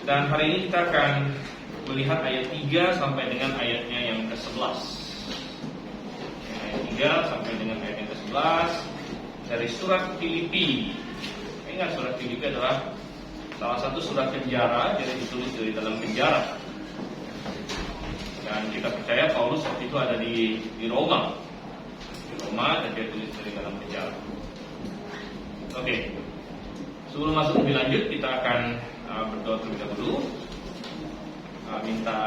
Dan hari ini kita akan melihat ayat 3 sampai dengan ayatnya yang ke-11. Ayat 3 sampai dengan ayat yang ke-11 dari surat Filipi. Ingat, surat Filipi adalah salah satu surat penjara, jadi ditulis dari dalam penjara. Dan kita percaya Paulus waktu itu ada di Roma. Di Roma, dan dia tulis dari dalam penjara. Oke. Sebelum masuk lebih lanjut, kita akan berdoa terlebih dahulu. Minta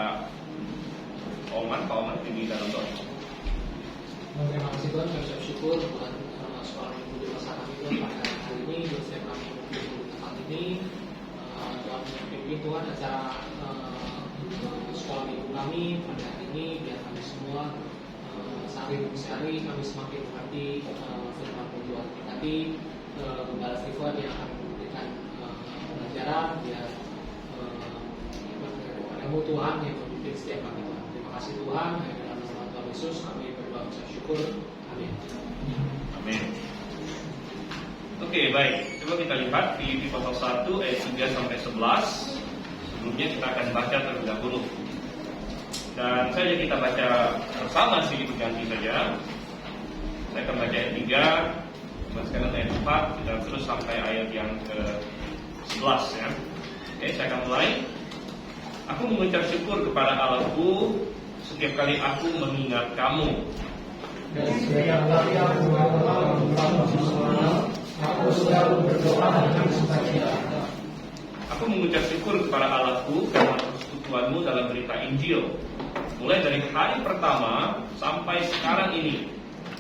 Pak Oman tinggi dalam doa. Terima kasih Tuhan, kami ucap syukur buat sekolah minggu di masa kami Tuhan pada hari ini. Bersiap kami untuk tempat ini. Tuhan pimpin Tuhan acara sekolah minggu kami pada hari ini, biar kami semua sehari demi sehari kami semakin mengerti firman Tuhan. Tapi Gembala Stephen yang akan memberikan pelajaran, biar ilmu Tuhan yang memimpin setiap kami Tuhan. Terima kasih Tuhan, dalam nama Tuhan Yesus kami berdoa ucap syukur. Amin. Amin. Oke, baik. Coba kita lihat Filipi pasal 1 ayat 3 sampai 11. Sebelumnya kita akan baca terlebih dahulu. Dan saja kita baca bersama silih berganti saja. Saya akan baca ayat 3, sekarang ayat 4, kita terus sampai ayat yang ke-11 ya. Oke, saya akan mulai. Aku mengucap syukur kepada Allahku setiap kali aku mengingat kamu. Dan setiap kali aku mengingat kamu semua, aku selalu berdoa dengan sukacita. Aku mengucap syukur kepada Allahku karena persekutuanmu dalam berita Injil, mulai dari hari pertama sampai sekarang ini.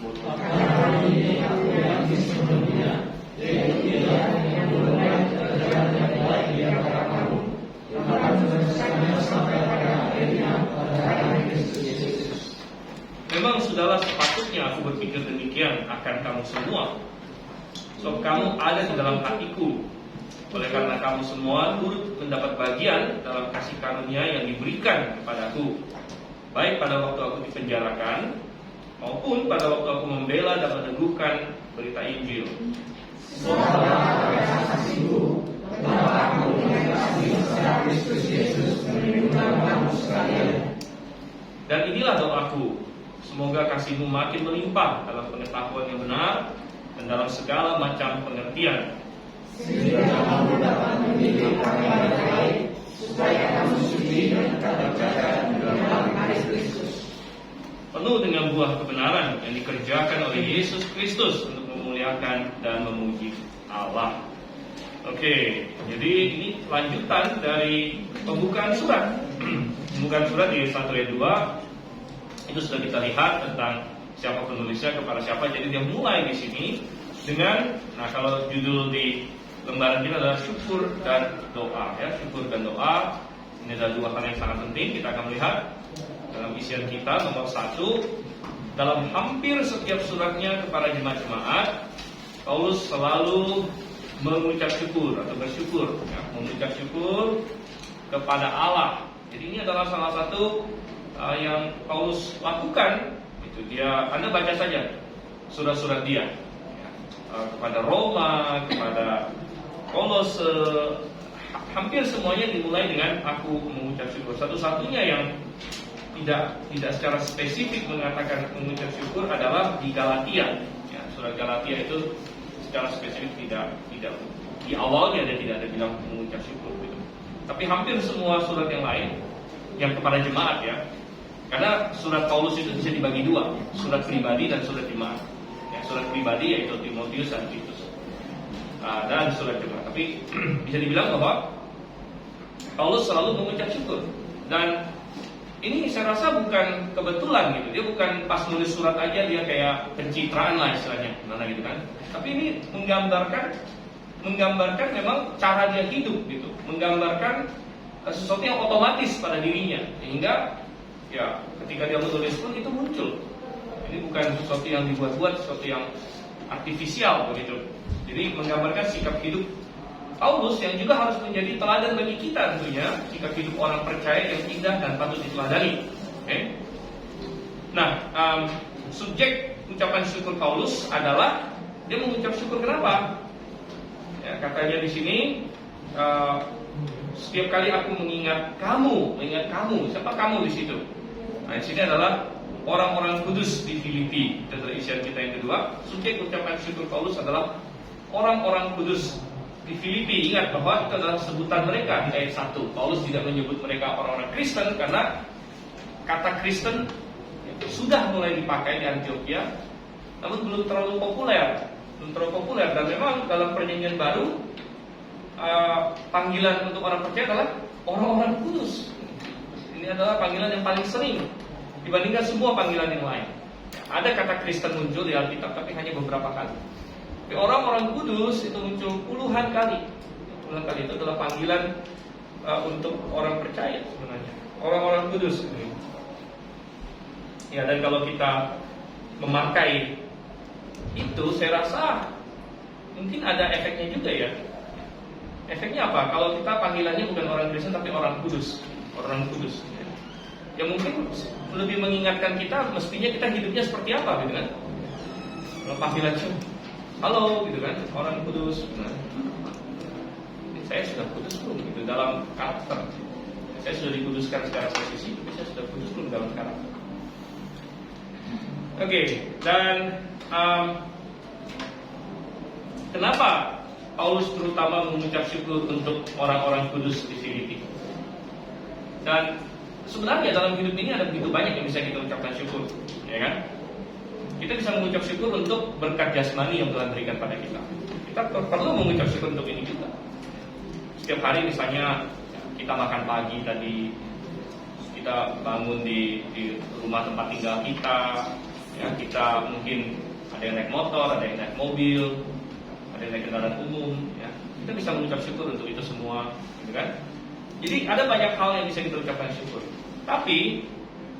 Karena ini aku yakin sebelumnya, yaitu dia yang mulai kerjaan yang baik di antara kamu, yang akan menyelesaikannya sampai pada akhirnya pada hari Kristus Yesus. Memang sudahlah sepatutnya aku berpikir demikian akan kamu semua, sebab kamu ada di dalam hatiku. Oleh karena kamu semua turut mendapat bagian dalam kasih karunia yang diberikan kepadaku, baik pada waktu aku dipenjarakan maupun pada waktu aku membela dan meneguhkan berita Injil. Setelah kasihku, telah aku mengasihi secara Kristus Yesus merindukan kamu sekalian. Dan inilah doaku, semoga kasihmu makin melimpah dalam pengetahuan yang benar dan dalam segala macam pengertian, sehingga kamu dapat mendidik kami yang baik, supaya kamu suci dan terjaga dalam Kristus, penuh dengan buah kebenaran yang dikerjakan oleh Yesus Kristus untuk memuliakan dan memuji Allah. Oke, jadi ini lanjutan dari pembukaan surat. Pembukaan surat di 1 ayat 2 itu sudah kita lihat tentang siapa penulisnya, kepada siapa. Jadi dia mulai di sini dengan, nah kalau judul di lembaran kita adalah syukur dan doa ya, syukur dan doa. Ini adalah dua hal yang sangat penting. Kita akan melihat dalam isian kita nomor 1, dalam hampir setiap suratnya kepada jemaat-jemaat, Paulus selalu mengucap syukur atau bersyukur ya, mengucap syukur kepada Allah. Jadi ini adalah salah satu yang Paulus lakukan. Itu dia, Anda baca saja surat-surat dia ya, kepada Roma, kepada Kolose, hampir semuanya dimulai dengan aku mengucap syukur. Satu-satunya yang tidak secara spesifik mengatakan mengucap syukur adalah di Galatia. Ya, surat Galatia itu secara spesifik tidak di awalnya dia tidak ada bilang mengucap syukur gitu. Tapi hampir semua surat yang lain yang kepada jemaat ya. Karena surat Paulus itu bisa dibagi dua, surat pribadi dan surat jemaat. Ya, surat pribadi yaitu Timotius dan Titus. Dan surat jemaat. Tapi bisa dibilang bahwa Paulus selalu mengucap syukur. Dan ini saya rasa bukan kebetulan gitu. Dia bukan pas nulis surat aja dia kayak pencitraan lah istilahnya, gimana gitu kan. Tapi ini menggambarkan memang cara dia hidup gitu. Menggambarkan sesuatu yang otomatis pada dirinya. Sehingga ya ketika dia menulis pun itu muncul. Ini bukan sesuatu yang dibuat-buat, sesuatu yang artifisial begitu. Jadi menggambarkan sikap hidup Paulus yang juga harus menjadi teladan bagi kita tentunya, sikap hidup orang percaya yang indah dan patut diteladani. Okay? Nah, subjek ucapan syukur Paulus adalah dia mengucap syukur kenapa? Ya, katanya di sini Setiap kali aku mengingat kamu. Siapa kamu di situ? Nah, di sini adalah orang-orang kudus di Filipi. Itu adalah isian kita yang kedua. Subjek ucapan syukur Paulus adalah orang-orang kudus di Filipi. Ingat bahwa itu adalah sebutan mereka di ayat 1. Paulus tidak menyebut mereka orang-orang Kristen karena kata Kristen sudah mulai dipakai di Antioquia, namun belum terlalu populer. Dan memang dalam perjanjian baru panggilan untuk orang percaya adalah orang-orang kudus. Ini adalah panggilan yang paling sering dibandingkan semua panggilan yang lain. Ada kata Kristen muncul di Alkitab, tapi hanya beberapa kali. Tapi orang-orang kudus itu muncul puluhan kali. Itu adalah panggilan untuk orang percaya sebenarnya. Orang-orang kudus. Ya, dan kalau kita memakai itu, saya rasa mungkin ada efeknya juga ya. Efeknya apa? Kalau kita panggilannya bukan orang Kristen tapi orang kudus. Ya mungkin lebih mengingatkan kita, mestinya kita hidupnya seperti apa gitu kan. Kalau panggilan halo gitu kan, orang kudus. Nah, saya sudah kudus belum gitu dalam karakter. Saya sudah dikuduskan secara posisi, tapi saya sudah kudus belum dalam karakter. Oke, dan kenapa Paulus terutama mengucap syukur untuk orang-orang kudus di Filipi? Dan sebenarnya dalam hidup ini ada begitu banyak yang bisa kita ucapkan syukur, ya kan? Kita bisa mengucap syukur untuk berkat jasmani yang Tuhan berikan pada kita. Kita perlu mengucap syukur untuk ini juga. Setiap hari misalnya kita makan pagi tadi, kita bangun di rumah tempat tinggal kita. Ya, kita mungkin ada yang naik motor, ada yang naik mobil, ada yang naik kendaraan umum. Ya, kita bisa mengucap syukur untuk itu semua, gitu kan? Jadi ada banyak hal yang bisa kita ucapkan syukur. Tapi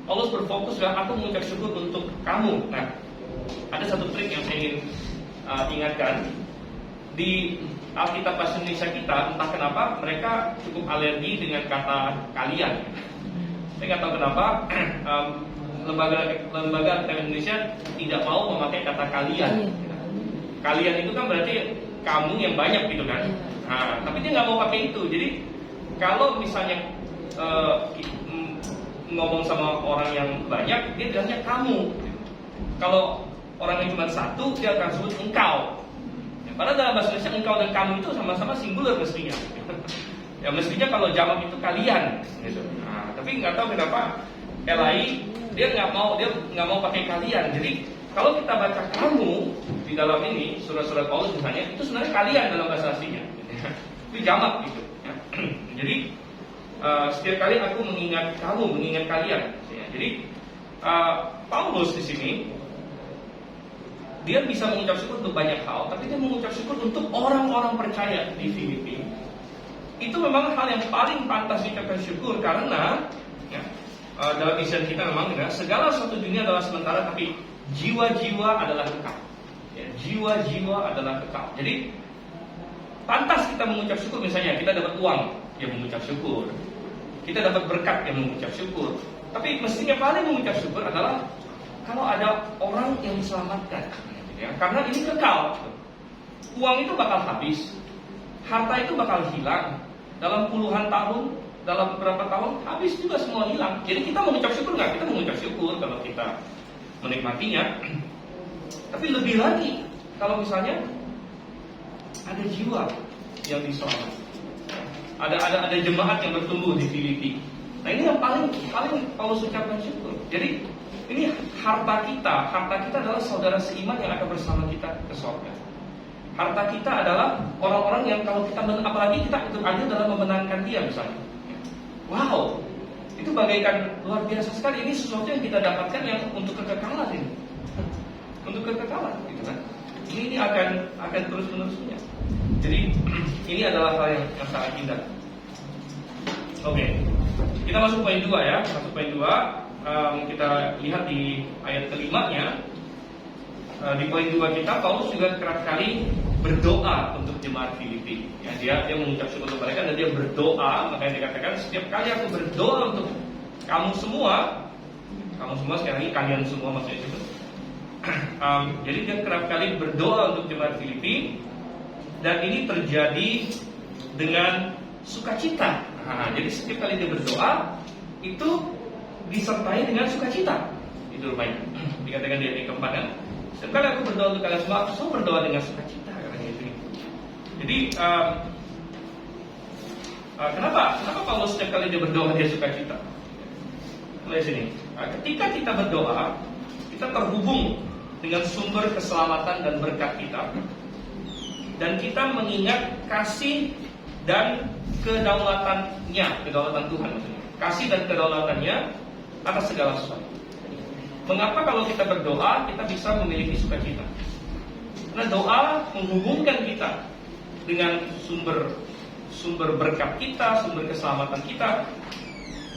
Paulus berfokus adalah aku mengucap syukur untuk kamu. Nah, ada satu trik yang saya ingin ingatkan di Alkitab Bahasa Indonesia kita. Entah kenapa mereka cukup alergi dengan kata kalian. Saya nggak tahu kenapa. Lembaga Indonesia tidak mau memakai kata kalian. Kalian itu kan berarti kamu yang banyak gitu kan. Nah, tapi dia nggak mau pakai itu. Jadi kalau misalnya ngomong sama orang yang banyak, dia bilangnya kamu. Kalau orang yang cuma satu, dia akan sebut engkau. Padahal dalam bahasa Indonesia engkau dan kamu itu sama-sama singular mestinya. Ya mestinya kalau jamak itu kalian. Gitu. Nah, tapi nggak tahu kenapa LAI dia nggak mau pakai kalian. Jadi kalau kita baca kamu di dalam ini surat-surat Paulus misalnya, itu sebenarnya kalian dalam bahasa aslinya. Itu jamak gitu. Ya. Jadi setiap kali aku mengingat kamu, mengingat kalian. Ya. Jadi Paulus di sini dia bisa mengucap syukur untuk banyak hal, tapi dia mengucap syukur untuk orang-orang percaya di Filipi. Itu memang hal yang paling pantas diucapkan syukur karena ya, dalam isian kita memang ya, segala sesuatu dunia adalah sementara, tapi jiwa-jiwa adalah kekal. Ya, jiwa-jiwa adalah kekal. Jadi pantas kita mengucap syukur. Misalnya kita dapat uang, ya mengucap syukur. Kita dapat berkat, ya mengucap syukur. Tapi mestinya paling mengucap syukur adalah kalau ada orang yang diselamatkan. Ya, karena ini kekal. Uang itu bakal habis, harta itu bakal hilang dalam puluhan tahun. Dalam beberapa tahun habis juga semua hilang. Jadi kita mengucap syukur nggak? Kita mengucap syukur kalau kita menikmatinya. Tapi lebih lagi kalau misalnya ada jiwa yang diselamatkan, ada jemaat yang bertumbuh di Filipi. Nah ini yang paling Paulus ucapkan syukur. Jadi ini harta kita adalah saudara seiman yang akan bersama kita ke surga. Harta kita adalah orang-orang yang kalau kita apalagi kita ikut andil dalam memenangkan dia misalnya. Wow, itu bagaikan luar biasa sekali. Ini sesuatu yang kita dapatkan yang untuk kekekalan ini, untuk kekekalan, gitu kan? Ini akan terus menerusnya. Jadi ini adalah hal yang sangat indah. Oke, kita masuk poin 2 ya. Masuk poin 2, kita lihat di ayat kelimanya. Di poin 2 kita, Paulus juga kerap kali berdoa untuk jemaat Filipi. Ya, dia mengucap syukur untuk mereka dan dia berdoa. Makanya dikatakan setiap kali aku berdoa untuk kamu semua sekali lagi kalian semua maksudnya itu. Jadi dia kerap kali berdoa untuk jemaat Filipi dan ini terjadi dengan sukacita. Nah, jadi setiap kali dia berdoa itu disertai dengan sukacita. Itu rupanya dikatakan di ayat yang keempat kan. Setiap kali aku berdoa untuk kalian semua, aku selalu berdoa dengan sukacita, katanya itu. Jadi kenapa Paulus setiap kali dia berdoa dia sukacita? Lihat sini. Ketika kita berdoa, kita terhubung dengan sumber keselamatan dan berkat kita, dan kita mengingat kasih dan kedaulatannya, kedaulatan Tuhan maksudnya, kasih dan kedaulatannya atas segala sesuatu. Mengapa kalau kita berdoa kita bisa memiliki sukacita? Karena doa menghubungkan kita dengan sumber berkat kita, sumber keselamatan kita,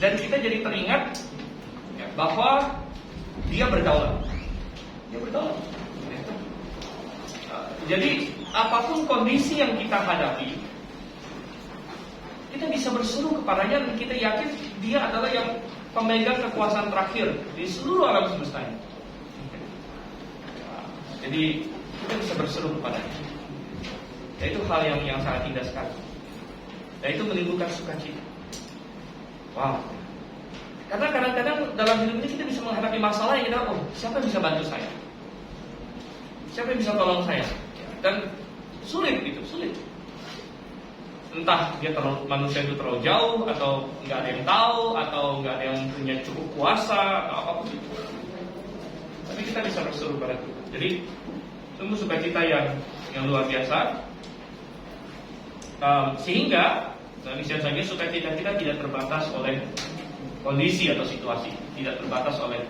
dan kita jadi teringat ya, bahwa Dia berdaulat. Dia berdaulat. Jadi apapun kondisi yang kita hadapi, kita bisa berseru kepadanya dan kita yakin Dia adalah yang pemegang kekuasaan terakhir di seluruh alam semesta ini. Jadi kita bisa berseru kepadanya. Dan itu hal yang sangat indah sekali. Dan itu menimbulkan sukacita. Wow. Karena kadang-kadang dalam hidup ini kita bisa menghadapi masalah yang kita, siapa yang bisa bantu saya? Siapa yang bisa tolong saya? Dan sulit gitu, sulit. Entah dia manusia itu terlalu jauh, atau nggak ada yang tahu, atau nggak ada yang punya cukup kuasa, atau apapun itu. Tapi kita bisa berseru pada Tuhan. Jadi sungguh sukacita yang luar biasa. Sehingga bisa saja sukacita kita tidak terbatas oleh kondisi atau situasi, tidak terbatas oleh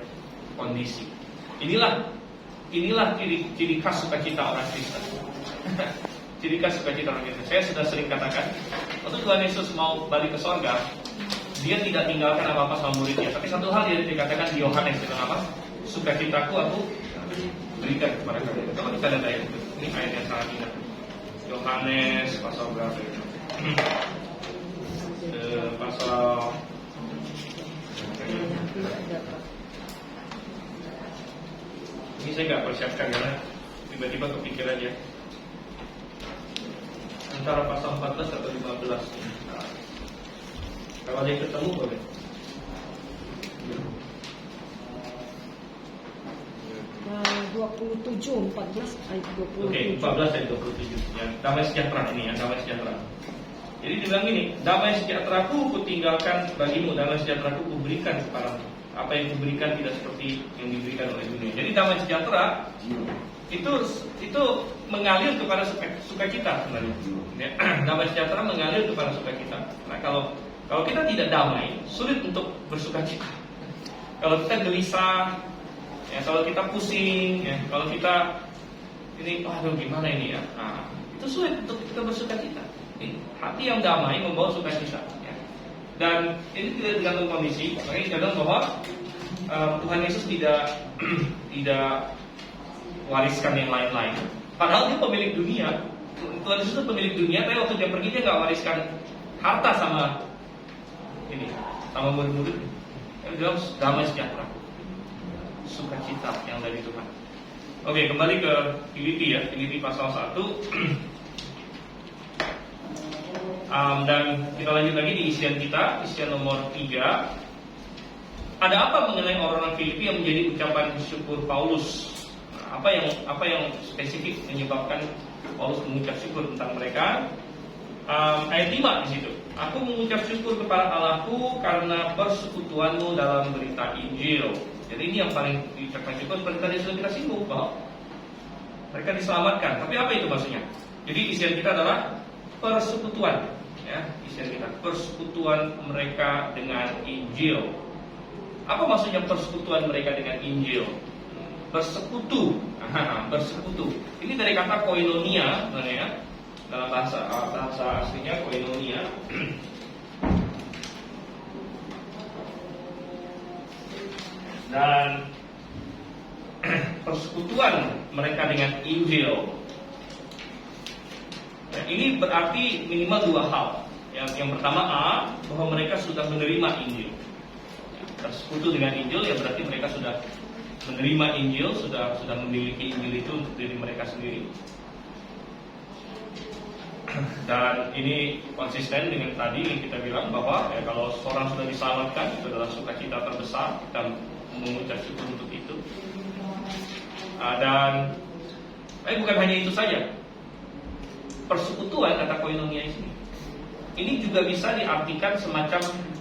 kondisi. Inilah ciri khas sukacita orang Kristen. Ciri khas sukacita orang Kristen. Saya sudah sering katakan, waktu Tuhan Yesus mau balik ke sorga, Dia tidak tinggalkan apa-apa sama muridnya. Tapi satu hal dia dikatakan di Yohanes, apa? Sukacitaku aku berikan kepada kalian. Coba kita lihat ayat itu. Ini ayat yang sangat indah. Yohanes pasal berapa itu? Pasal ini saya nggak persiapkan karena tiba-tiba kepikiran ya. Antara pasal 14 atau 15. Nah, kalau ada yang ketemu boleh. Nah, 27, 14 ayat 27. Oke, 14 ayat 27. Ya, damai sejahtera ini ya, damai sejahtera. Jadi dibilang gini, damai sejahteraku kutinggalkan bagimu, damai sejahteraku kuberikan kepadamu. Apa yang kuberikan tidak seperti yang diberikan oleh dunia. Jadi damai sejahtera itu mengalir kepada sukacita sebenarnya. Ya, damai sejahtera mengalir kepada sukacita. Nah, kalau kita tidak damai, sulit untuk bersukacita. Kalau kita gelisah, ya, kalau kita pusing, ya, kalau kita ini, aduh gimana ini ya, nah, itu sulit untuk kita bersukacita. Hati yang damai membawa sukacita. Ya. Dan ini tidak tergantung kondisi. Makanya kadang bahwa Tuhan Yesus tidak wariskan yang lain-lain. Padahal Dia pemilik dunia. Tuhan Yesus itu pemilik dunia, tapi waktu Dia pergi Dia nggak wariskan harta sama murid-murid. Dia bilang damai sejahtera, sukacita yang dari Tuhan. Oke, kembali ke Filipi ya, Filipi pasal 1. Dan kita lanjut lagi di isian kita, isian nomor 3. Ada apa mengenai orang-orang Filipi yang menjadi ucapan syukur Paulus? Nah, apa yang spesifik menyebabkan Paulus mengucap syukur tentang mereka? Ayat 5 di situ. Aku mengucap syukur kepada Allahku karena persekutuanmu dalam berita Injil. Jadi ini yang paling diucapkan syukur. Seperti tadi sudah kita singgung bahwa mereka diselamatkan. Tapi apa itu maksudnya? Jadi isian kita adalah persekutuan, ya, isian kita persekutuan mereka dengan Injil. Apa maksudnya persekutuan mereka dengan Injil? Bersekutu, bersekutu. Ini dari kata koinonia, ya, dalam bahasa aslinya koinonia. Dan persekutuan mereka dengan Injil. Nah, ini berarti minimal dua hal. Yang pertama bahwa mereka sudah menerima Injil. Bersekutu dengan Injil ya berarti mereka sudah menerima Injil, sudah memiliki Injil itu untuk diri mereka sendiri. Dan ini konsisten dengan tadi yang kita bilang bahwa ya, kalau seorang sudah diselamatkan itu adalah sukacita terbesar, kita mengucap syukur untuk itu. Dan bukan hanya itu saja, persekutuan kata koinonia ini juga bisa diartikan semacam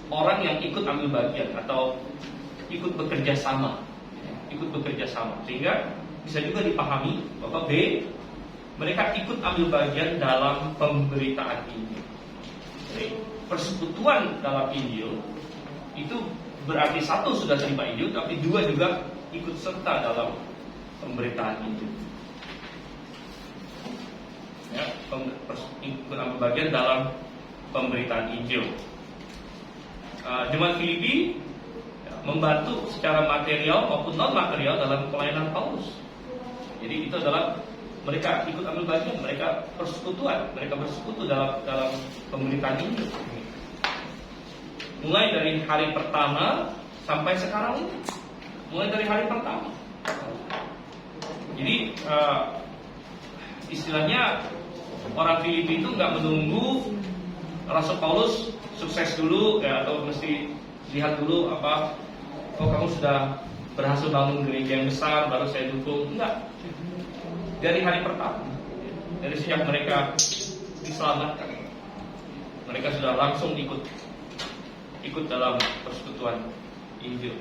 orang yang ikut ambil bagian atau ikut bekerja sama, sehingga bisa juga dipahami bahwa mereka ikut ambil bagian dalam pemberitaan Injil. Jadi, persekutuan dalam Injil itu berarti satu sudah terima Injil, tapi dua juga ikut serta dalam pemberitaan Injil. Ya, ikut ambil bagian dalam pemberitaan Injil. Jemaat Filipi membantu secara material maupun non material dalam pelayanan Paulus. Jadi itu adalah mereka ikut ambil bagian, mereka bersekutu dalam pemberitaan Injil. Mulai dari hari pertama sampai sekarang ini, mulai dari hari pertama. Jadi istilahnya orang Filipi itu nggak menunggu Rasul Paulus sukses dulu ya, atau mesti lihat dulu kamu sudah berhasil bangun gereja yang besar baru saya dukung. Enggak. Dari hari pertama, dari sejak mereka diselamatkan, mereka sudah langsung ikut dalam persekutuan Injil.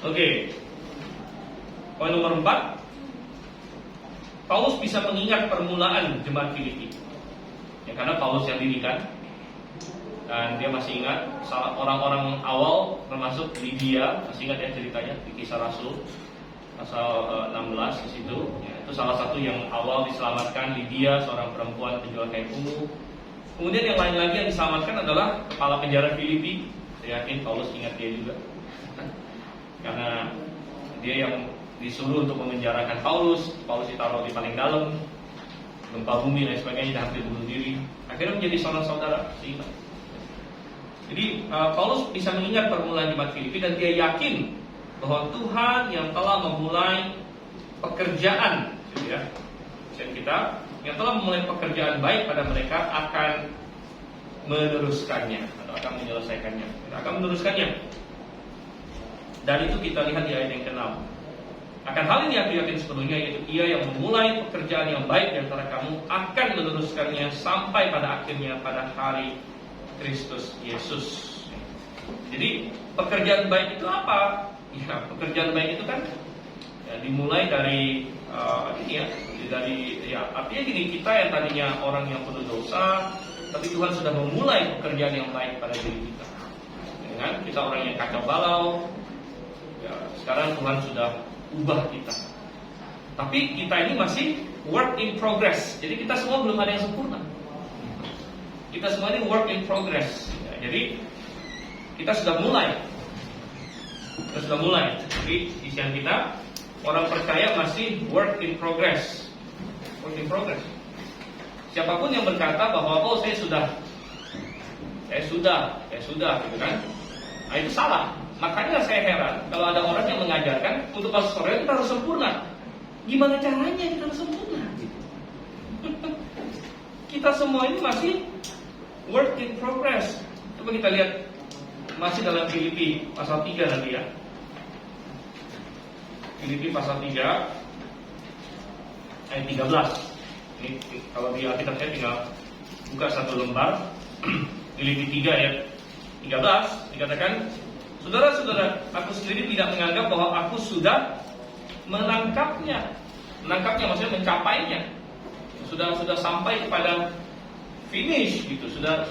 Oke. Poin nomor 4, Paulus bisa mengingat permulaan jemaat Filipi. Ya, karena Paulus yang dirikan, dan dia masih ingat orang-orang awal termasuk Lydia, masih ingat ya ceritanya di Kisah Rasul pasal 16 di situ. Ya, itu salah satu yang awal diselamatkan, Lydia, seorang perempuan penjual kain ungu. Kemudian yang lain lagi yang diselamatkan adalah kepala penjara Filipi. Saya yakin Paulus ingat dia juga, karena dia yang disuruh untuk memenjarakan Paulus ditaruh di paling dalam, gempa bumi dan sebagainya, hampir bunuh diri. Akhirnya menjadi seorang saudara seiman. Jadi Paulus bisa mengingat permulaan jemaat Filipi dan dia yakin bahwa Tuhan yang telah memulai pekerjaan, gitu ya, kita yang telah memulai pekerjaan baik pada mereka akan meneruskannya atau akan menyelesaikannya, akan meneruskannya. Dan itu kita lihat di ayat yang ke-6. Akan hal ini aku yakin sepenuhnya, yaitu Ia yang memulai pekerjaan yang baik di antara kamu akan meneruskannya sampai pada akhirnya pada hari Kristus Yesus. Jadi pekerjaan baik itu apa? Ya, pekerjaan baik itu kan ya, dimulai dari artinya gini, kita yang tadinya orang yang penuh dosa, tapi Tuhan sudah memulai pekerjaan yang baik pada diri kita. Dengan kita orang yang kacau balau, ya, sekarang Tuhan sudah ubah kita. Tapi kita ini masih work in progress. Jadi kita semua belum ada yang sempurna. Kita semua ini work in progress. Ya, jadi kita sudah mulai. Jadi isian kita, orang percaya masih work in progress. Work in progress. Siapapun yang berkata bahwa saya sudah, gitu kan? Nah, itu salah. Makanya saya heran kalau ada orang yang mengajarkan untuk pastoral kita harus sempurna. Gimana caranya kita harus sempurna? Kita semua ini masih work in progress. Coba kita lihat masih dalam Filipi pasal 3 nanti ya. Filipi pasal 3 ayat 13. Ini kalau di Alkitab saya tinggal buka satu lembar. Filipi 3 ayat 13 dikatakan, saudara-saudara, aku sendiri tidak menganggap bahwa aku sudah menangkapnya. Menangkapnya maksudnya mencapainya. Sudah sampai kepada finish gitu, sudah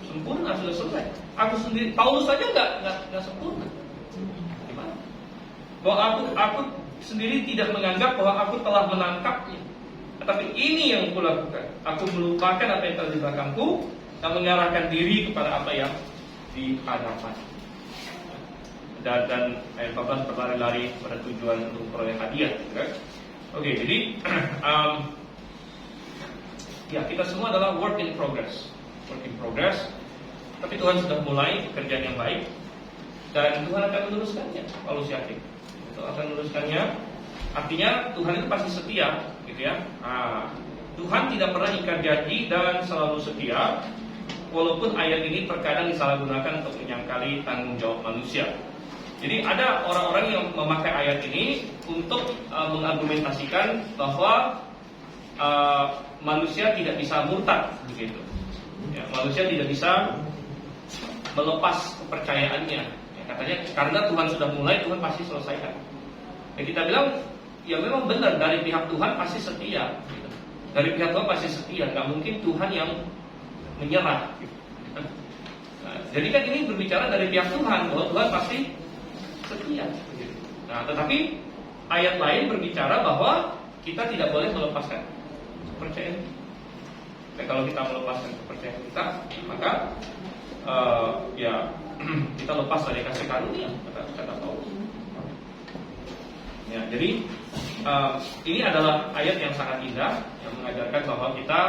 sempurna, sudah selesai. Aku sendiri, Paulus saja nggak sempurna. Gimana? Bahwa aku sendiri tidak menganggap bahwa aku telah menangkapnya. Tetapi ini yang aku lakukan. Aku melupakan apa yang telah di belakangku dan mengarahkan diri kepada apa yang di hadapan. Dan ayat 14 berlari-lari pada tujuan untuk memperoleh hadiah, kan? Oke, jadi ya kita semua adalah work in progress. Tapi Tuhan sudah mulai pekerjaan yang baik dan Tuhan akan meneruskannya. Paulus yakin Tuhan akan meneruskannya. Artinya Tuhan itu pasti setia gitu ya. Tuhan tidak pernah ingkar janji dan selalu setia, walaupun ayat ini terkadang disalahgunakan untuk menyangkali tanggung jawab manusia. Jadi ada orang-orang yang memakai ayat ini untuk mengargumentasikan bahwa manusia tidak bisa murtad, begitu. Ya, manusia tidak bisa melepas kepercayaannya. Ya, katanya karena Tuhan sudah mulai, Tuhan pasti selesaikan. Ya, kita bilang ya memang benar, dari pihak Tuhan pasti setia. Gitu. Dari pihak Tuhan pasti setia, nggak mungkin Tuhan yang menyerah. Nah, jadi kan ini berbicara dari pihak Tuhan bahwa Tuhan pasti setia. Nah, tetapi ayat lain berbicara bahwa kita tidak boleh melepaskan kepercayaan. Nah, kalau kita melepaskan kepercayaan kita, maka ya kita lepas dari kasih karunia, kata Paulus. Ya, jadi ini adalah ayat yang sangat indah yang mengajarkan bahwa kita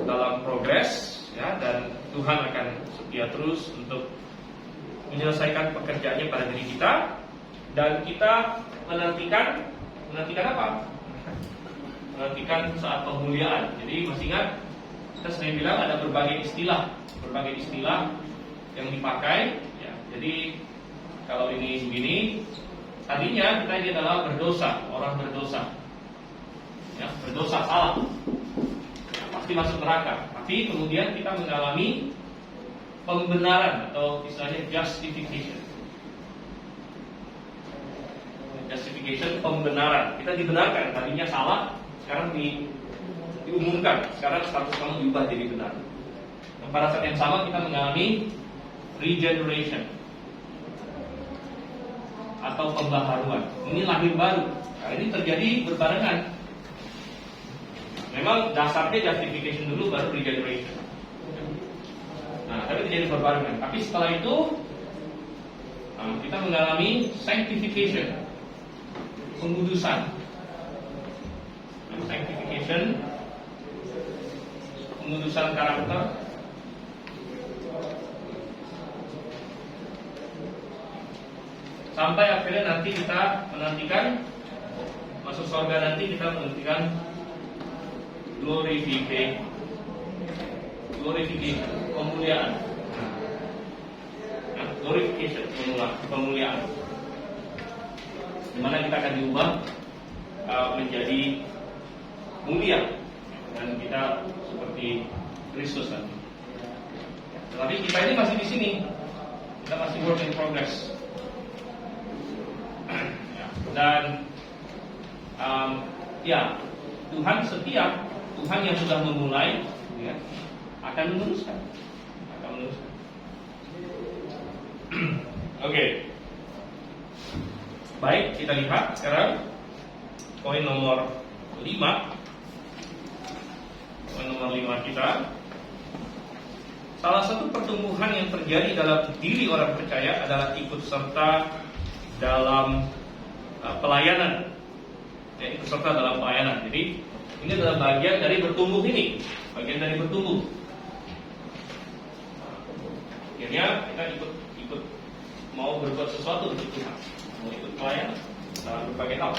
dalam progres, ya, dan Tuhan akan setia terus untuk menyelesaikan pekerjaannya pada diri kita, dan kita menantikan apa? Menantikan saat pemuliaan. Jadi masih ingat kita sering bilang ada berbagai istilah yang dipakai. Ya, jadi kalau ini begini, tadinya kita ini adalah berdosa, orang berdosa, ya, berdosa salah, ya, pasti masuk neraka. Tapi kemudian kita mengalami pembenaran atau istilahnya justification. Justification, pembenaran. Kita dibenarkan, tadinya salah, sekarang diumumkan, sekarang status kamu diubah jadi benar. Dan pada saat yang sama kita mengalami regeneration atau pembaharuan. Ini lahir baru. Nah, ini terjadi berbarengan. Memang dasarnya justification dulu, baru regeneration. Nah, tapi terjadi berbarengan. Tapi setelah itu kita mengalami sanctification, pengudusan. Sanctification, pengudusan karakter. Sampai akhirnya nanti kita menantikan masuk surga, nanti kita menantikan glorification, pemuliaan. Nah, glorification, pemuliaan. Di mana kita akan diubah menjadi mulia dan kita seperti Kristus nanti. Tetapi kita ini masih di sini, kita masih work in progress. Dan ya, Tuhan setia, Tuhan yang sudah memulai, ya, akan meneruskan. Oke. Baik, kita lihat sekarang poin nomor 5. Poin nomor 5 kita. Salah satu pertumbuhan yang terjadi dalam diri orang percaya adalah ikut serta dalam pelayanan. Ya, ikut serta dalam pelayanan. Jadi ini adalah bagian dari bertumbuh ini, bagian dari bertumbuh. Akhirnya kita ikut mau berbuat sesuatu untuk Tuhan, mau ikut pelayanan dalam berbagai hal.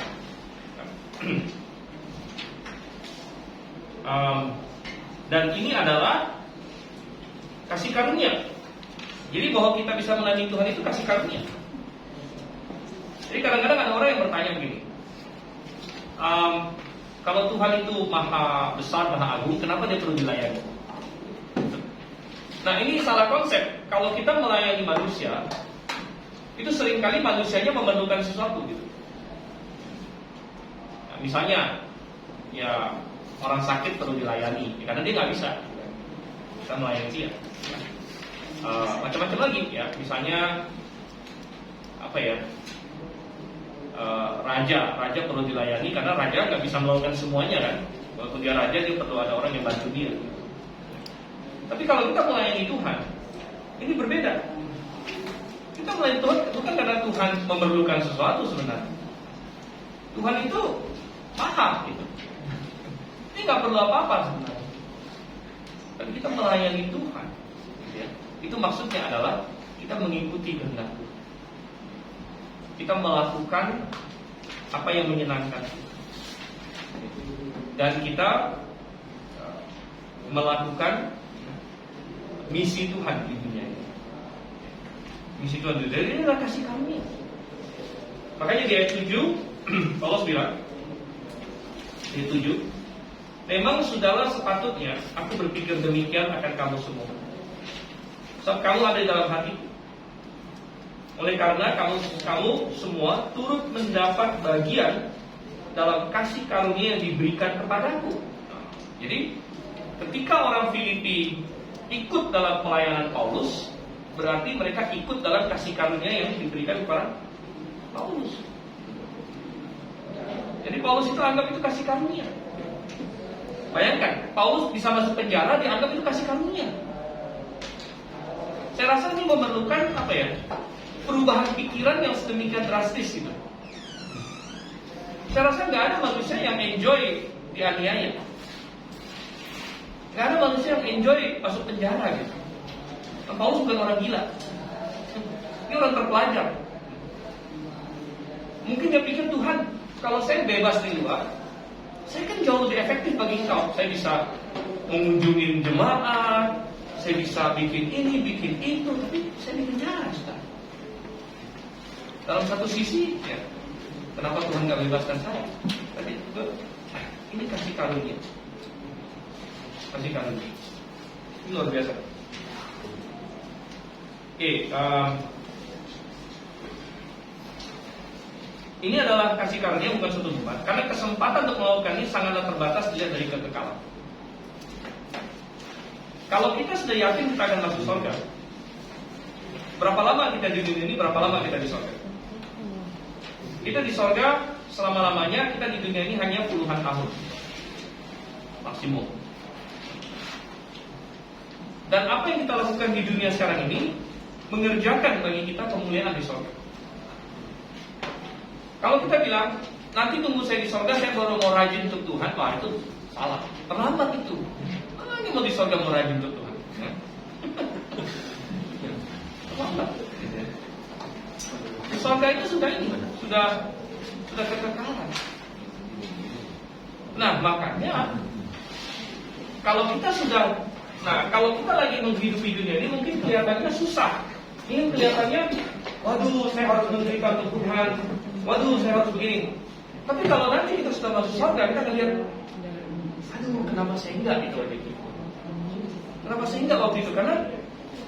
Dan ini adalah kasih karunia. Jadi bahwa kita bisa melayani Tuhan itu kasih karunia. Jadi kadang-kadang ada orang yang bertanya begini, kalau Tuhan itu maha besar, maha agung, kenapa dia perlu dilayani? Nah, ini salah konsep. Kalau kita melayani manusia, itu seringkali manusianya memerlukan sesuatu gitu. Nah, misalnya, ya orang sakit perlu dilayani, ya, karena dia nggak bisa. Kita melayani dia. Macam-macam lagi, ya. Misalnya apa ya? Raja perlu dilayani karena raja nggak bisa melakukan semuanya kan. Walaupun dia raja, dia perlu ada orang yang bantu dia. Tapi kalau kita melayani Tuhan, ini berbeda. Kita melayani Tuhan bukan karena Tuhan memerlukan sesuatu sebenarnya. Tuhan itu maha gitu. Ini nggak perlu apa-apa sebenarnya. Tapi kita melayani Tuhan, gitu ya. Itu maksudnya adalah kita mengikuti kehendak Tuhan. Kita melakukan apa yang menyenangkan. Dan kita melakukan misi Tuhan di dunia ini. Misi Tuhan di dunia ini adalah kasih karunia. Makanya di ayat 7 Paulus bilang di 7, memang sudahlah sepatutnya aku berpikir demikian akan kamu semua, sebab kamu ada di dalam hati. Oleh karena kamu semua turut mendapat bagian dalam kasih karunia yang diberikan kepadaku. Jadi ketika orang Filipi ikut dalam pelayanan Paulus, berarti mereka ikut dalam kasih karunia yang diberikan kepada Paulus. Jadi Paulus itu anggap itu kasih karunia. Bayangkan, Paulus bisa masuk penjara dianggap itu kasih karunia. Saya rasa ini memerlukan perubahan pikiran yang sedemikian drastis gitu. Saya rasa nggak ada manusia yang enjoy dianiaya. Nggak ada manusia yang enjoy masuk penjara gitu. Paulus bukan orang gila. Ini orang terpelajar. Mungkin dia pikir, Tuhan, kalau saya bebas di luar, saya kan jauh lebih efektif bagi engkau. Saya bisa mengunjungi jemaat, saya bisa bikin ini, bikin itu, tapi saya di penjara sekarang. Dalam satu sisi, ya, kenapa Tuhan nggak bebaskan saya? Tapi ini kasih karunia. Kasih karunia. Ini luar biasa. Ini adalah kasih karunia, bukan suatu beban. Karena kesempatan untuk melakukan ini sangatlah terbatas dilihat dari kekekalan. Kalau kita sudah yakin kita akan masuk surga, berapa lama kita di dunia ini, berapa lama kita di surga? Kita di surga selama-lamanya, kita di dunia ini hanya puluhan tahun maksimum. Dan apa yang kita lakukan di dunia sekarang ini mengerjakan bagi kita kemuliaan di surga. Kalau kita bilang, nanti tunggu saya di surga, saya baru mau rajin untuk Tuhan, wah itu salah, terlambat itu. Ini mau di surga mau rajin untuk Tuhan, terlambat. Di surga itu sudah kekekalan. Nah makanya kalau kita lagi menghidupi dunia ini mungkin kelihatannya susah. Ini kelihatannya, waduh saya harus memberikan untuk Tuhan, waduh saya harus begini. Tapi kalau nanti kita sudah masuk surga, kita akan lihat, aduh kenapa saya enggak itu waktu itu? Kenapa saya enggak waktu itu? Karena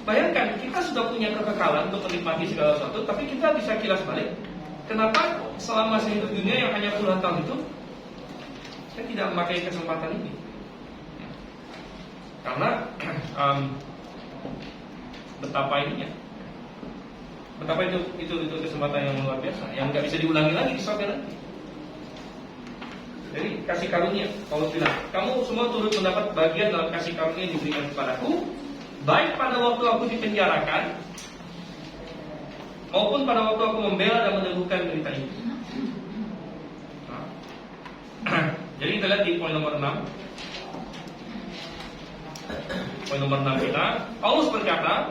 bayangkan kita sudah punya kekekalan untuk menikmati segala sesuatu, tapi kita bisa kilas balik. Kenapa selama saya hidup dunia yang hanya puluhan tahun itu, saya tidak memakai kesempatan ini? Karena betapa itu kesempatan yang luar biasa, yang nggak bisa diulangi lagi di surga nanti. Jadi kasih karunia, Paulus bilang, kamu semua turut mendapat bagian dalam kasih karunia yang diberikan kepadaku, baik pada waktu aku dipenjarakan, maupun pada waktu aku membela dan meneguhkan berita ini. Jadi kita lihat di poin nomor 6. Poin nomor 6 kita, Paulus berkata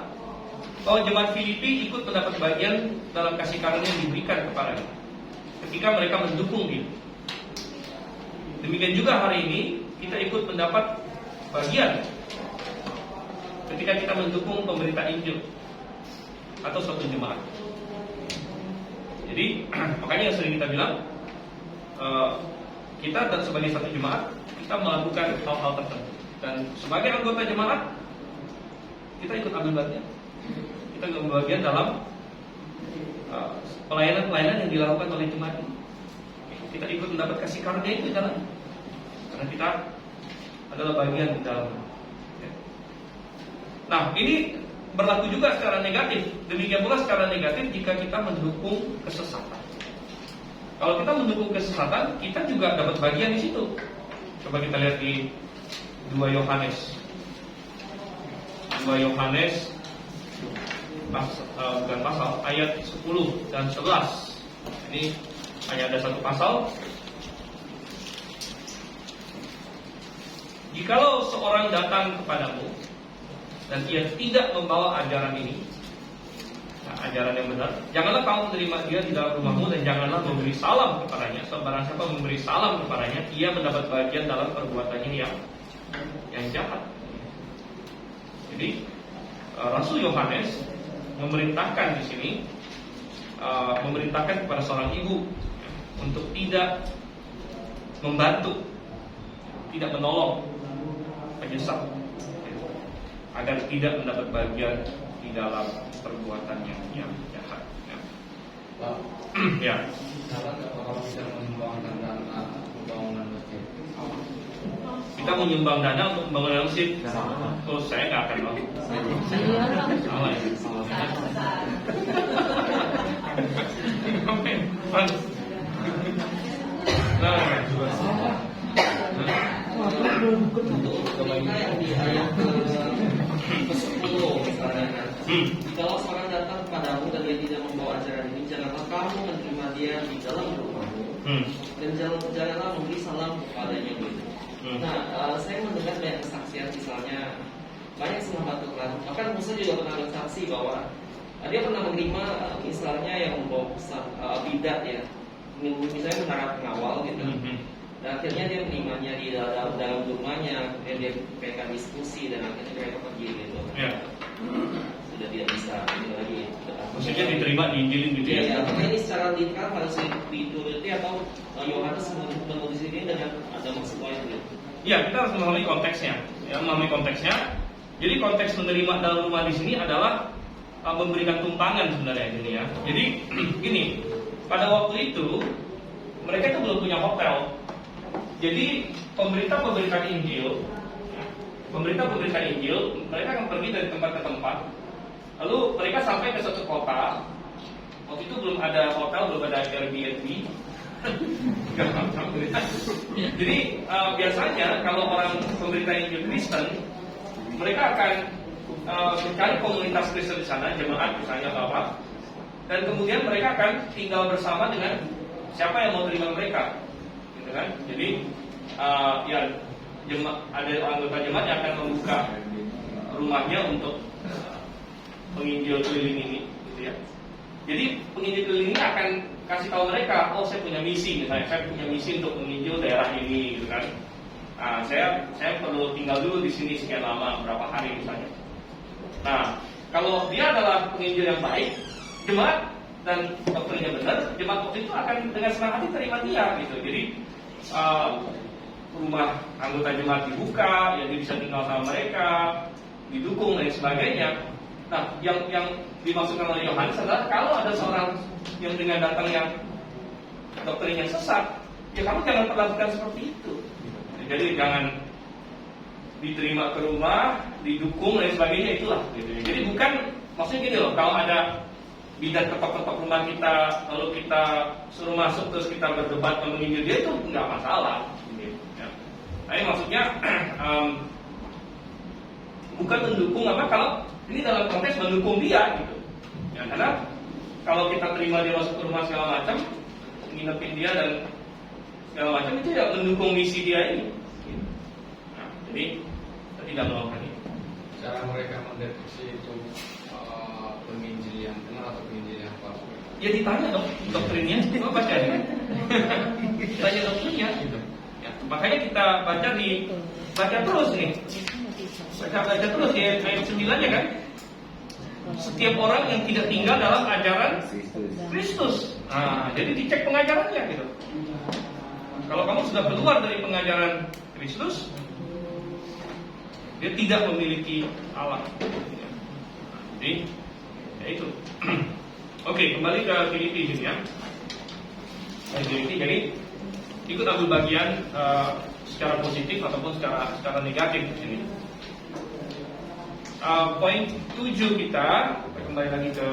bahwa jemaat Filipi ikut mendapat bagian dalam kasih karunia yang diberikan kepadanya ketika mereka mendukung dia. Demikian juga hari ini kita ikut mendapat bagian ketika kita mendukung pemberita Injil atau suatu jemaat. Jadi makanya yang sering kita bilang, kita dan sebagai satu jemaat kita melakukan hal-hal tertentu, dan sebagai anggota jemaat kita ikut ambil bagian. Kita ambil bagian dalam pelayanan-pelayanan yang dilakukan oleh jemaat ini. Kita ikut mendapat kasih karunia itu dalam, karena kita adalah bagian di dalam. Nah, ini berlaku juga secara negatif. Demikian pula secara negatif jika kita mendukung kesesatan. Kalau kita mendukung kesesatan, kita juga dapat bagian di situ. Coba kita lihat di 2 Yohanes pasal ayat 10 dan 11. Ini hanya ada satu pasal. Jikalau seorang datang kepadamu dan ia tidak membawa ajaran ini, ajaran yang benar. Janganlah kamu menerima dia di dalam rumahmu dan janganlah memberi salam kepadanya. Sebab barang siapa memberi salam kepadanya, ia mendapat bagian dalam perbuatannya yang jahat. Jadi Rasul Yohanes memerintahkan di sini, memerintahkan kepada seorang ibu untuk tidak membantu, tidak menolong penyesat, agar tidak mendapat bagian di dalam perbuatannya yang jahat. Pak, Ya. salah nggak kalau kita menyumbangkan dana pembangunan masjid? Kita menyumbang dana untuk pembangunan masjid. Oh, saya nggak akan mau. Salah ya. Ketika yang di ayat ke-10 misalnya, kalau seorang datang kepadamu dan dia tidak membawa ajaran ini, janganlah kamu menerima dia di dalam rumahmu, dan janganlah memberi salam kepadanya gitu. Nah, saya mendengar banyak kesaksian, misalnya banyak sahabat Tuhan, bahkan Musa juga pernah bersaksi bahwa dia pernah menerima misalnya yang membawa bidat ya, misalnya menara pengawal gitu. Dan akhirnya dia menerimanya di dalam rumahnya, kemudian dia mereka diskusi dan akhirnya mereka pergi gitu. Ya. Sudah tidak bisa lagi. Maksudnya diterima diinjilin gitu ya? Iya, apakah ini secara literal harus dituruti atau Yohanes menulis ini dengan ada maksud lain gitu? Ya, kita harus memahami konteksnya. Ya, memahami konteksnya. Jadi konteks menerima dalam rumah di sini adalah memberikan tumpangan sebenarnya ini ya. Jadi gini, pada waktu itu mereka itu belum punya hotel. Jadi pemerintah memberikan Injil, mereka akan pergi dari tempat ke tempat. Lalu mereka sampai ke suatu kota. Waktu itu belum ada hotel, belum ada Airbnb. Jadi biasanya kalau orang pemberita Injil Kristen, mereka akan mencari komunitas Kristen di sana, jemaat misalnya Bapak, dan kemudian mereka akan tinggal bersama dengan siapa yang mau terima mereka. Kan? Jadi ya ada anggota jemaat yang akan membuka rumahnya untuk penginjil keliling ini, gitu ya. Jadi penginjil keliling ini akan kasih tahu mereka, oh saya punya misi, misalnya saya punya misi untuk menginjil daerah ini, gitu kan. Saya perlu tinggal dulu di sini sekian lama, berapa hari misalnya. Nah, kalau dia adalah penginjil yang baik, jemaat dan doktrinnya benar, jemaat waktu itu akan dengan senang hati terima dia, gitu. Jadi rumah anggota jemaat dibuka, ya dia bisa tinggal sama mereka, didukung dan sebagainya. Nah, yang dimaksudkan oleh Yohanes adalah kalau ada seorang yang dengan datang yang doktrinnya sesat, ya kamu jangan perlakukan seperti itu. Jadi jangan diterima ke rumah, didukung dan sebagainya, itulah. Gitu. Jadi bukan maksudnya gini loh, kalau ada bidat ketok-ketok rumah kita, lalu kita suruh masuk terus kita berdebat menginjil dia, itu nggak masalah. Gitu, ya. Tapi maksudnya bukan mendukung apa, kalau ini dalam konteks mendukung dia gitu. Ya, karena kalau kita terima dia masuk ke rumah segala macam, nginepin dia dan segala macam, itu ya mendukung misi dia ini. Gitu. Nah, jadi kita tidak melakukan itu. Cara mereka mendeteksi itu penginjil yang benar atau penginjil yang palsu? Ya ditanya dong doktrinnya, coba baca ya. Tanya doktrinnya gitu. Ya, makanya kita baca terus nih. Baca terus ya ayat 9-nya kan. Setiap orang yang tidak tinggal dalam ajaran Kristus. Nah, jadi dicek pengajarannya gitu. Kalau kamu sudah keluar dari pengajaran Kristus, dia tidak memiliki Allah. Jadi ya itu. Oke, kembali ke Filipi ini ya. Filipi, jadi ikut ambil bagian secara positif ataupun secara negatif di sini. Poin 7 kita kembali lagi ke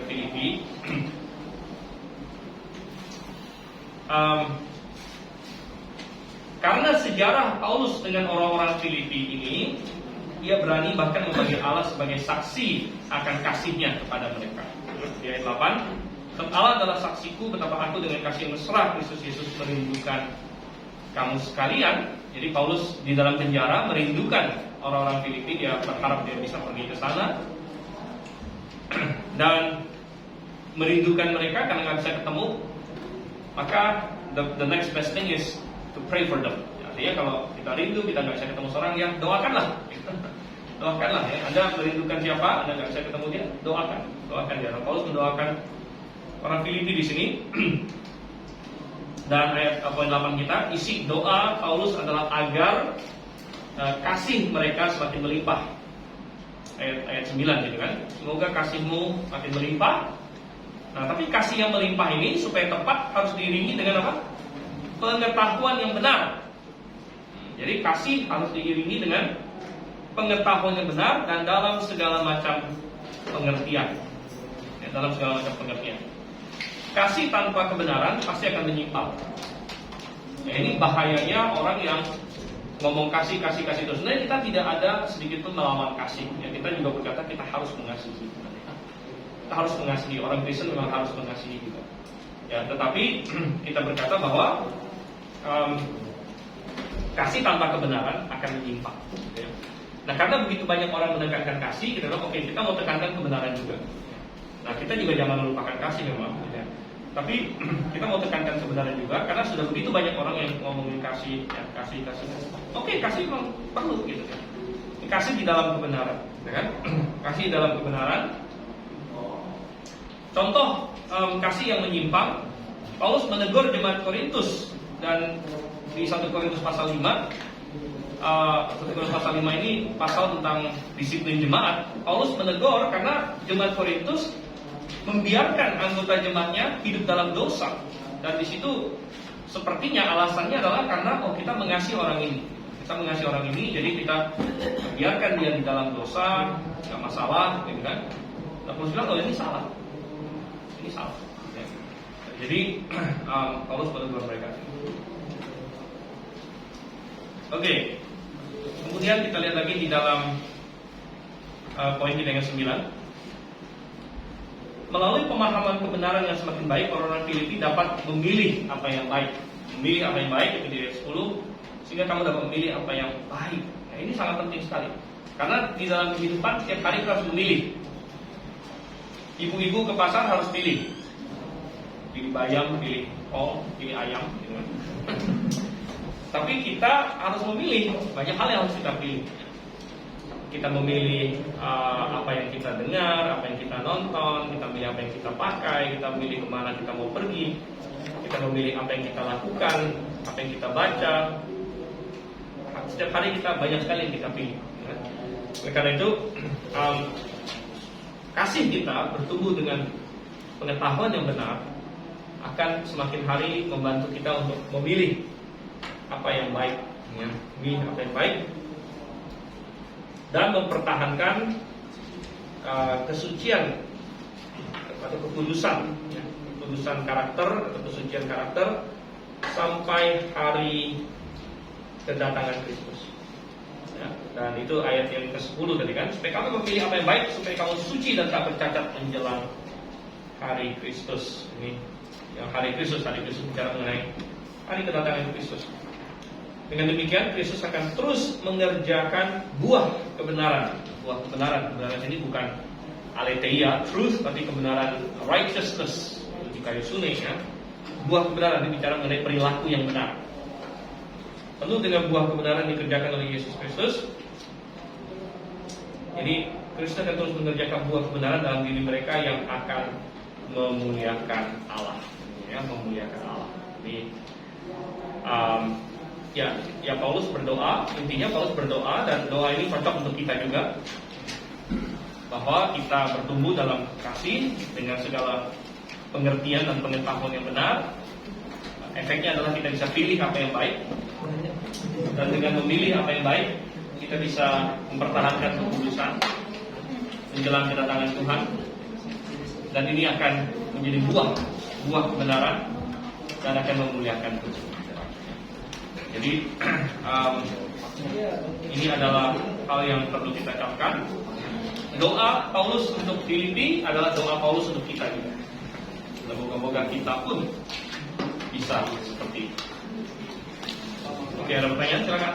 Filipi. Karena sejarah Paulus dengan orang-orang Filipi ini, ia berani bahkan memanggil Allah sebagai saksi akan kasihnya kepada mereka. Di ayat 8, sebab Allah adalah saksiku betapa aku dengan kasih mesra Kristus Yesus merindukan kamu sekalian. Jadi Paulus di dalam penjara merindukan orang-orang Filipi, dia berharap dia bisa pergi ke sana. dan merindukan mereka karena nggak bisa ketemu, maka the next best thing is to pray for them. Artinya kalau kita rindu, kita nggak bisa ketemu seorang, ya doakanlah. Doakanlah ya. Anda merindukan siapa, Anda nggak bisa ketemu dia, doakan dia. Paulus mendoakan orang Filipi di sini. Dan ayat poin 8 kita, isi doa Paulus adalah agar kasih mereka semakin melimpah. Ayat 9 gitu kan. Semoga kasihmu makin melimpah. Nah, tapi kasih yang melimpah ini supaya tepat harus diiringi dengan apa? Pengetahuan yang benar. Jadi kasih harus diiringi dengan pengetahuan yang benar dan dalam segala macam pengertian. Ya, dalam segala macam pengertian. Kasih tanpa kebenaran pasti akan menyimpang. Ya, ini bahayanya orang yang ngomong kasih terus. Sebenarnya kita tidak ada sedikit pun melawan kasih. Ya, kita juga berkata kita harus mengasihi. Kita harus mengasihi. Orang Kristen memang harus mengasihi juga. Ya, tetapi kita berkata bahwa kasih tanpa kebenaran akan menyimpang. Ya. Nah, karena begitu banyak orang menekankan kasih, kita bilang oke, kita mau tekankan kebenaran juga. Nah, kita juga jangan melupakan kasih memang. Ya. Tapi kita mau tekankan kebenaran juga karena sudah begitu banyak orang yang ngomongin kasih, ya, kasih. Oke, kasih memang perlu gitu kan. Kasih di dalam kebenaran, ya kan? Kasih di dalam kebenaran. Contoh kasih yang menyimpang, Paulus menegur jemaat Korintus dan di 1 Korintus pasal 5. 1 Korintus pasal 5 ini pasal tentang disiplin jemaat. Paulus menegur karena jemaat Korintus membiarkan anggota jemaatnya hidup dalam dosa, dan di situ sepertinya alasannya adalah karena kita mengasihi orang ini. Kita mengasihi orang ini, jadi kita biarkan dia di dalam dosa, nggak masalah, gitu kan? Nah, Paulus bilang ini salah. Ya. Jadi Paulus menegur mereka. Oke. Kemudian kita lihat lagi di dalam poin kita yang 9. Melalui pemahaman kebenaran yang semakin baik, orang-orang Filipi dapat memilih apa yang baik. Memilih apa yang baik, itu di ayat 10. Sehingga kamu dapat memilih apa yang baik. Nah, ini sangat penting sekali. Karena di dalam kehidupan setiap hari kita harus memilih. Ibu-ibu ke pasar harus pilih. Pilih bayam, pilih kol, pilih ayam gitu kan. Tapi kita harus memilih. Banyak hal yang harus kita pilih. Kita memilih apa yang kita dengar, apa yang kita nonton, kita memilih apa yang kita pakai, kita memilih kemana kita mau pergi, kita memilih apa yang kita lakukan, apa yang kita baca. Setiap hari kita banyak sekali yang kita pilih. Karena itu kasih kita bertumbuh dengan pengetahuan yang benar akan semakin hari membantu kita untuk memilih apa yang baik, ya, memilih apa yang baik. Dan mempertahankan kesucian atau kekudusan, ya, kekudusan karakter atau kesucian karakter sampai hari kedatangan Kristus. Ya, dan itu ayat yang ke-10 tadi kan, supaya kamu memilih apa yang baik, supaya kamu suci dan tak bercacat menjelang hari Kristus. Ini yang hari Kristus bicara mengenai hari kedatangan Kristus. Dengan demikian Kristus akan terus mengerjakan buah kebenaran. Buah kebenaran ini bukan aletheia, truth, tapi kebenaran, righteousness, di kayu sune, ya. Buah kebenaran ini bicara mengenai perilaku yang benar. Tentu dengan buah kebenaran dikerjakan oleh Yesus Kristus. Jadi Kristus akan terus mengerjakan buah kebenaran dalam diri mereka yang akan memuliakan Allah, ya, memuliakan Allah. Jadi Ya Paulus berdoa, intinya Paulus berdoa, dan doa ini cocok untuk kita juga, bahwa kita bertumbuh dalam kasih dengan segala pengertian dan pengetahuan yang benar. Efeknya adalah kita bisa pilih apa yang baik, dan dengan memilih apa yang baik kita bisa mempertahankan kekudusan menjelang kedatangan Tuhan, dan ini akan menjadi buah kebenaran dan akan memuliakan Tuhan. Jadi ini adalah hal yang perlu kita camkan. Doa Paulus untuk Filipi adalah doa Paulus untuk kita juga. Semoga kita pun bisa seperti itu. Oke, ada pertanyaan? Silakan.